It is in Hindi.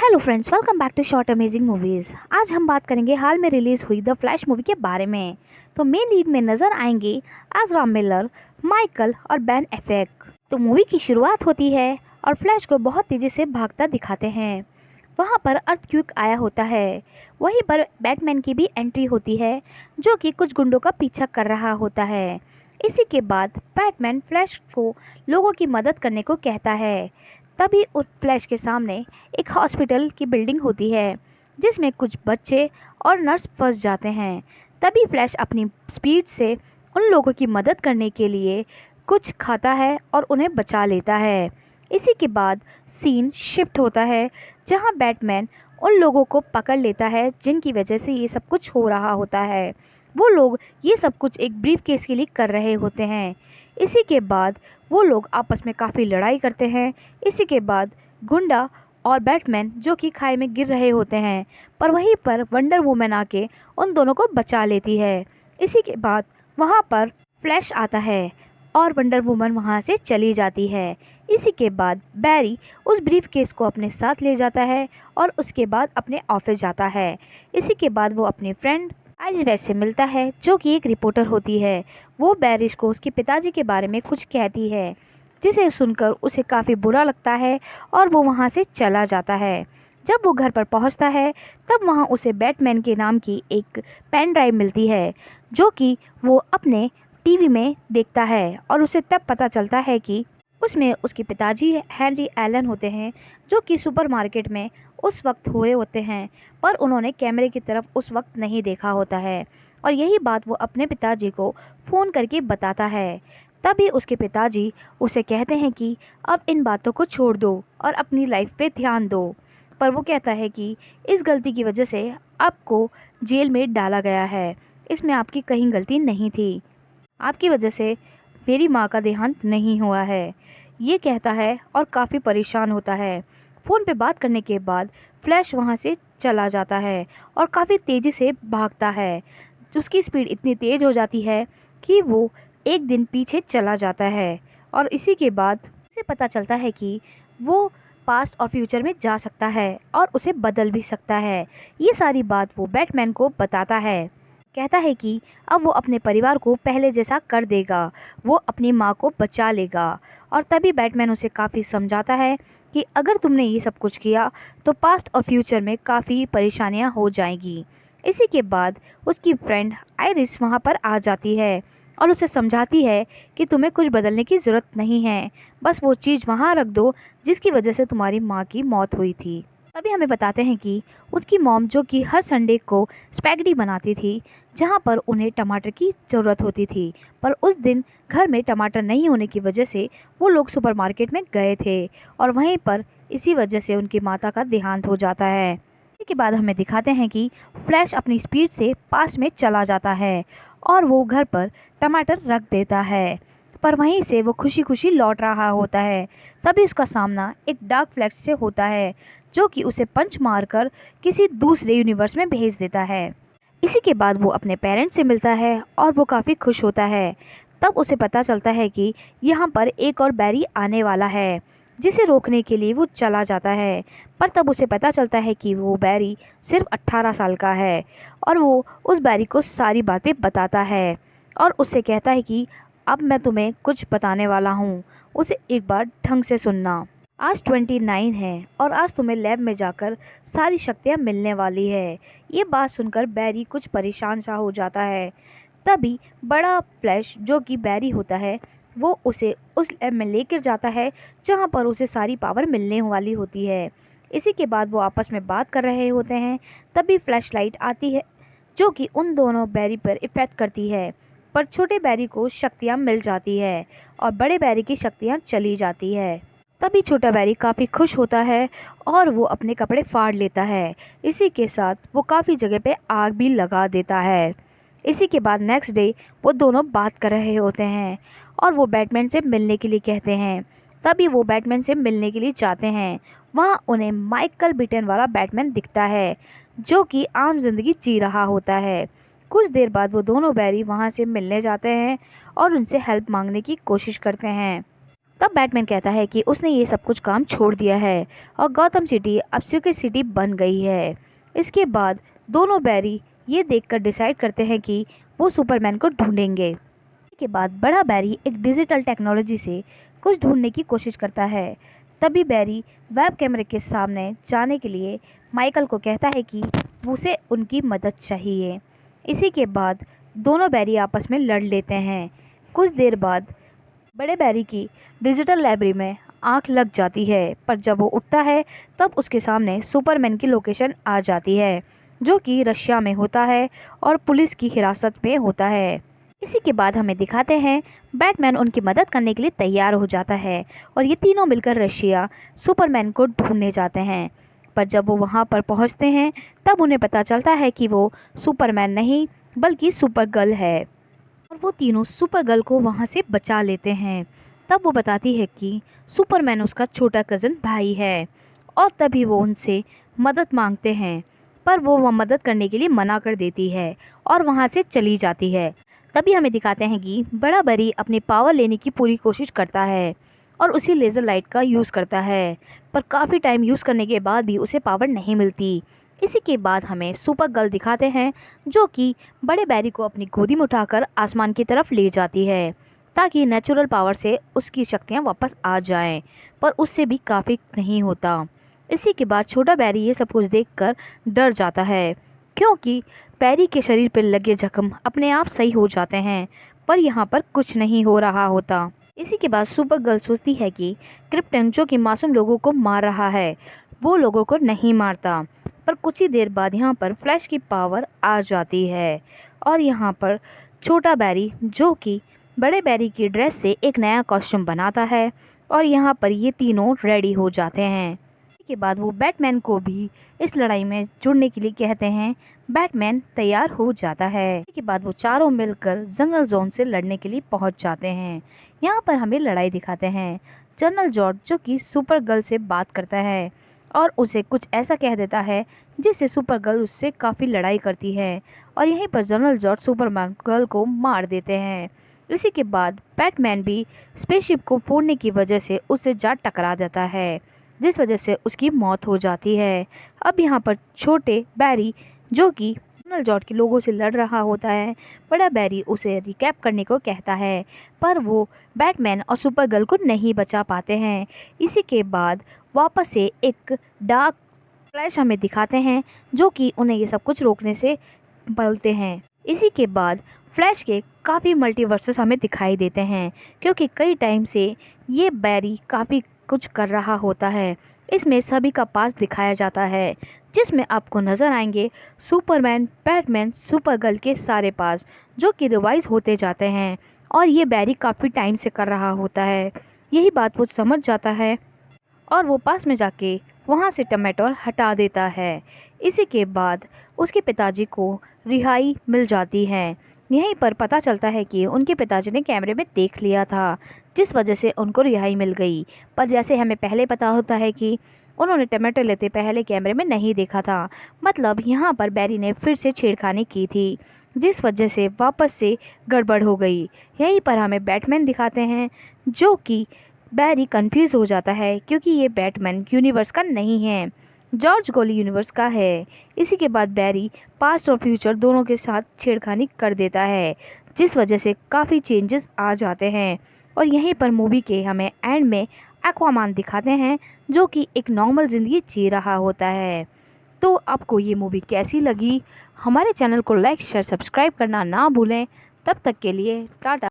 Hello friends, welcome back to short amazing movies. आज हम बात करेंगे हाल में रिलीज़ हुई द फ्लैश मूवी के बारे में। तो मेन लीड में नज़र आएंगे एज़रा मिलर, माइकल और बेन एफेक। तो मूवी की शुरुआत होती है और फ्लैश को बहुत तेज़ी से भागता दिखाते हैं। वहाँ पर अर्थक्वेक आया होता है। वहीं पर बैटमैन की भी एंट्री होती है, जो कि कुछ गुंडों का पीछा कर रहा होता है। इसी के बाद बैटमैन फ्लैश को लोगों की मदद करने को कहता है। तभी उस फ्लैश के सामने एक हॉस्पिटल की बिल्डिंग होती है, जिसमें कुछ बच्चे और नर्स फंस जाते हैं। तभी फ्लैश अपनी स्पीड से उन लोगों की मदद करने के लिए कुछ खाता है और उन्हें बचा लेता है। इसी के बाद सीन शिफ्ट होता है, जहां बैटमैन उन लोगों को पकड़ लेता है जिनकी वजह से ये सब कुछ हो रहा होता है। वो लोग ये सब कुछ एक ब्रीफ केस के लिए कर रहे होते हैं। इसी के बाद वो लोग आपस में काफ़ी लड़ाई करते हैं। इसी के बाद गुंडा और बैटमैन जो कि खाई में गिर रहे होते हैं, पर वहीं पर वंडर वुमन आके उन दोनों को बचा लेती है। इसी के बाद वहाँ पर फ्लैश आता है और वंडर वुमन वहाँ से चली जाती है। इसी के बाद बैरी उस ब्रीफ केस को अपने साथ ले जाता है और उसके बाद अपने ऑफिस जाता है। इसी के बाद वो अपनी फ्रेंड आइरिस से मिलता है, जो कि एक रिपोर्टर होती है। वो बैरिश को उसके पिताजी के बारे में कुछ कहती है, जिसे सुनकर उसे काफ़ी बुरा लगता है और वो वहाँ से चला जाता है। जब वो घर पर पहुँचता है, तब वहाँ उसे बैटमैन के नाम की एक पेन ड्राइव मिलती है, जो कि वो अपने टीवी में देखता है। और उसे तब पता चलता है कि उसमें उसके पिताजी हेनरी एलन होते हैं, जो कि सुपरमार्केट में उस वक्त हुए होते हैं, पर उन्होंने कैमरे की तरफ उस वक्त नहीं देखा होता है। और यही बात वो अपने पिताजी को फ़ोन करके बताता है। तभी उसके पिताजी उसे कहते हैं कि अब इन बातों को छोड़ दो और अपनी लाइफ पे ध्यान दो। पर वो कहता है कि इस गलती की वजह से आपको जेल में डाला गया है, इसमें आपकी कहीं गलती नहीं थी। आपकी वजह से मेरी माँ का देहांत नहीं हुआ है, ये कहता है और काफ़ी परेशान होता है। फ़ोन पे बात करने के बाद फ्लैश वहाँ से चला जाता है और काफ़ी तेज़ी से भागता है। उसकी स्पीड इतनी तेज़ हो जाती है कि वो एक दिन पीछे चला जाता है। और इसी के बाद उसे पता चलता है कि वो पास्ट और फ्यूचर में जा सकता है और उसे बदल भी सकता है। ये सारी बात वो बैटमैन को बताता है। कहता है कि अब वो अपने परिवार को पहले जैसा कर देगा, वो अपनी माँ को बचा लेगा। और तभी बैटमैन उसे काफ़ी समझाता है कि अगर तुमने ये सब कुछ किया तो पास्ट और फ्यूचर में काफ़ी परेशानियाँ हो जाएंगी। इसी के बाद उसकी फ्रेंड आइरिस वहाँ पर आ जाती है और उसे समझाती है कि तुम्हें कुछ बदलने की ज़रूरत नहीं है, बस वो चीज़ वहाँ रख दो जिसकी वजह से तुम्हारी माँ की मौत हुई थी। तभी हमें बताते हैं कि उसकी मॉम, जो कि हर संडे को स्पैगेटी बनाती थी, जहाँ पर उन्हें टमाटर की ज़रूरत होती थी, पर उस दिन घर में टमाटर नहीं होने की वजह से वो लोग सुपरमार्केट में गए थे और वहीं पर इसी वजह से उनकी माता का देहांत हो जाता है। इसके बाद हमें दिखाते हैं कि फ्लैश अपनी स्पीड से पास में चला जाता है और वो घर पर टमाटर रख देता है, पर वहीं से वो खुशी खुशी लौट रहा होता है। तभी उसका सामना एक डार्क फ्लैश से होता है, जो कि उसे पंच मारकर किसी दूसरे यूनिवर्स में भेज देता है। इसी के बाद वो अपने पेरेंट्स से मिलता है और वो काफ़ी खुश होता है। तब उसे पता चलता है कि यहाँ पर एक और बैरी आने वाला है, जिसे रोकने के लिए वो चला जाता है। पर तब उसे पता चलता है कि वो बैरी सिर्फ 18 साल का है और वो उस बैरी को सारी बातें बताता है और उससे कहता है कि अब मैं तुम्हें कुछ बताने वाला हूँ, उसे एक बार ढंग से सुनना। आज 29 है और आज तुम्हें लैब में जाकर सारी शक्तियाँ मिलने वाली है। ये बात सुनकर बैरी कुछ परेशान सा हो जाता है। तभी बड़ा फ्लैश, जो कि बैरी होता है, वो उसे उस लैब में लेकर जाता है जहाँ पर उसे सारी पावर मिलने वाली होती है। इसी के बाद वो आपस में बात कर रहे होते हैं। तभी फ्लैश लाइट आती है, जो कि उन दोनों बैरी पर इफ़ेक्ट करती है, पर छोटे बैरी को शक्तियाँ मिल जाती है और बड़े बैरी की शक्तियाँ चली जाती है। तभी छोटा बैरी काफ़ी खुश होता है और वो अपने कपड़े फाड़ लेता है। इसी के साथ वो काफ़ी जगह पे आग भी लगा देता है। इसी के बाद नेक्स्ट डे वो दोनों बात कर रहे होते हैं और वो बैटमैन से मिलने के लिए कहते हैं। तभी वो बैटमैन से मिलने के लिए जाते हैं। वहाँ उन्हें माइकल बीटन वाला बैटमैन दिखता है, जो कि आम जिंदगी जी रहा होता है। कुछ देर बाद वो दोनों बैरी वहाँ से मिलने जाते हैं और उनसे हेल्प मांगने की कोशिश करते हैं। तब बैटमैन कहता है कि उसने ये सब कुछ काम छोड़ दिया है और गौथम सिटी अब सिक्योर सिटी बन गई है। इसके बाद दोनों बैरी ये देखकर डिसाइड करते हैं कि वो सुपरमैन को ढूंढेंगे। के बाद बड़ा बैरी एक डिजिटल टेक्नोलॉजी से कुछ ढूंढने की कोशिश करता है। तभी बैरी वेब कैमरे के सामने जाने के लिए माइकल को कहता है कि उसे उनकी मदद चाहिए। इसी के बाद दोनों बैरी आपस में लड़ लेते हैं। कुछ देर बाद बड़े बैरी की डिजिटल लाइब्रेरी में आंख लग जाती है, पर जब वो उठता है तब उसके सामने सुपरमैन की लोकेशन आ जाती है, जो कि रशिया में होता है और पुलिस की हिरासत में होता है। इसी के बाद हमें दिखाते हैं बैटमैन उनकी मदद करने के लिए तैयार हो जाता है और ये तीनों मिलकर रशिया सुपरमैन को ढूंढने जाते हैं। पर जब वो वहाँ पर पहुँचते हैं तब उन्हें पता चलता है कि वो सुपरमैन नहीं बल्कि सुपर गर्ल है और वो तीनों सुपर गर्ल को वहाँ से बचा लेते हैं। तब वो बताती है कि सुपरमैन उसका छोटा कज़न भाई है और तभी वो उनसे मदद मांगते हैं, पर वो मदद करने के लिए मना कर देती है और वहाँ से चली जाती है। तभी हमें दिखाते हैं कि बड़ा बैरी अपनी पावर लेने की पूरी कोशिश करता है और उसी लेज़र लाइट का यूज़ करता है, पर काफ़ी टाइम यूज़ करने के बाद भी उसे पावर नहीं मिलती। इसी के बाद हमें सुपर गर्ल दिखाते हैं जो कि बड़े बैरी को अपनी गोदी में उठाकर आसमान की तरफ ले जाती है ताकि नेचुरल पावर से उसकी शक्तियाँ वापस आ जाएं, पर उससे भी काफ़ी नहीं होता। इसी के बाद छोटा बैरी ये सब कुछ देखकर डर जाता है क्योंकि बैरी के शरीर पर लगे जख्म अपने आप सही हो जाते हैं, पर यहाँ पर कुछ नहीं हो रहा होता। इसी के बाद सुपर गर्ल सोचती है कि क्रिप्टन जो कि मासूम लोगों को मार रहा है वो लोगों को नहीं मारता, पर कुछ ही देर बाद यहाँ पर फ्लैश की पावर आ जाती है और यहाँ पर छोटा बैरी जो कि बड़े बैरी की ड्रेस से एक नया कॉस्ट्यूम बनाता है और यहाँ पर ये तीनों रेडी हो जाते हैं। के बाद वो बैटमैन को भी इस लड़ाई में जुड़ने के लिए कहते हैं। बैटमैन तैयार हो जाता है। इसके बाद वो चारों मिलकर जनरल जोन से लड़ने के लिए पहुंच जाते हैं। यहाँ पर हमें लड़ाई दिखाते हैं। जनरल जॉर्ज जो कि सुपर गर्ल से बात करता है और उसे कुछ ऐसा कह देता है जिससे सुपर गर्ल उससे काफ़ी लड़ाई करती है और यहीं पर जनरल जॉर्ज सुपरमैन गर्ल को मार देते हैं। इसी के बाद बैटमैन भी स्पेसशिप को फोड़ने की वजह से उससे जा टकरा देता है, जिस वजह से उसकी मौत हो जाती है। अब यहाँ पर छोटे बैरी जो कि जनरल जॉर्ज के लोगों से लड़ रहा होता है, बड़ा बैरी उसे रिकैप करने को कहता है, पर वो बैटमैन और सुपर गर्ल को नहीं बचा पाते हैं। इसी के बाद वापस से एक डार्क फ्लैश हमें दिखाते हैं जो कि उन्हें ये सब कुछ रोकने से बोलते हैं। इसी के बाद फ्लैश के काफ़ी मल्टीवर्सेस हमें दिखाई देते हैं क्योंकि कई टाइम से ये बैरी काफ़ी कुछ कर रहा होता है। इसमें सभी का पास दिखाया जाता है जिसमें आपको नज़र आएंगे सुपरमैन, बैटमैन, सुपर गर्ल के सारे पास जो कि रिवाइज होते जाते हैं और ये बैरी काफ़ी टाइम से कर रहा होता है। यही बात वो समझ जाता है और वो पास में जाके वहाँ से टमाटर हटा देता है। इसी के बाद उसके पिताजी को रिहाई मिल जाती है। यहीं पर पता चलता है कि उनके पिताजी ने कैमरे में देख लिया था, जिस वजह से उनको रिहाई मिल गई। पर जैसे हमें पहले पता होता है कि उन्होंने टमाटर लेते पहले कैमरे में नहीं देखा था, मतलब यहाँ पर बैरी ने फिर से छेड़खानी की थी, जिस वजह से वापस से गड़बड़ हो गई। यहीं पर हमें बैटमैन दिखाते हैं जो कि बैरी कंफ्यूज हो जाता है क्योंकि ये बैटमैन यूनिवर्स का नहीं है, जॉर्ज गोली यूनिवर्स का है। इसी के बाद बैरी पास्ट और फ्यूचर दोनों के साथ छेड़खानी कर देता है, जिस वजह से काफ़ी चेंजेस आ जाते हैं। और यहीं पर मूवी के हमें एंड में एक्वामैन दिखाते हैं जो कि एक नॉर्मल ज़िंदगी जी रहा होता है। तो आपको ये मूवी कैसी लगी? हमारे चैनल को लाइक शेयर सब्सक्राइब करना ना भूलें। तब तक के लिए टाटा।